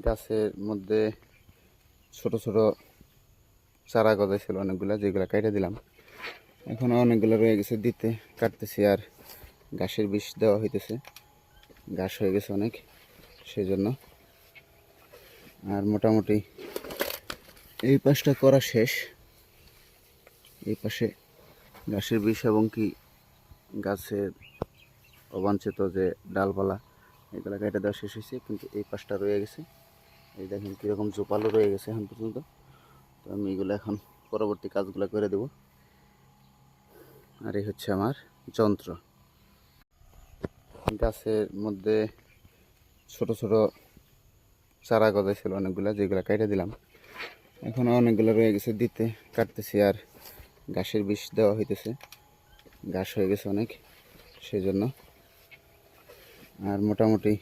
গাছের মধ্যে ছোট ছোট চারা গজাইছিল অনেকগুলা, যেগুলা কেটে দিলাম। এখনো অনেকগুলো রয়ে গেছে দিতে, কাটতেছি। আর ঘাসের বিষ দেওয়া হইতেছে, ঘাস হয়ে গেছে অনেক, সেই জন্য। আর মোটামুটি এই পাশটা করা শেষ। এই পাশে ঘাসের বিষ এবং কি গাছের অবাঞ্ছিত যে ডালপালা, এগুলো কেটে দেওয়া শেষ হয়েছে, কিন্তু এই পাশটা রয়ে গেছে। এই দেখেন কীরকম জোপালো রয়ে গেছে এখন পর্যন্ত। তো আমি এগুলো এখন পরবর্তী কাজগুলো করে দেব। আর এই হচ্ছে আমার যন্ত্র। গাছের মধ্যে ছোট ছোট চারা গজাইছিল অনেকগুলা, যেগুলো কেটে দিলাম। এখনো অনেকগুলো রয়ে গেছে দিতে, কাটতেছি। আর ঘাসের বিষ দেওয়া হইতেছে, ঘাস হয়ে গেছে অনেক, সেই জন্য। আর মোটামুটি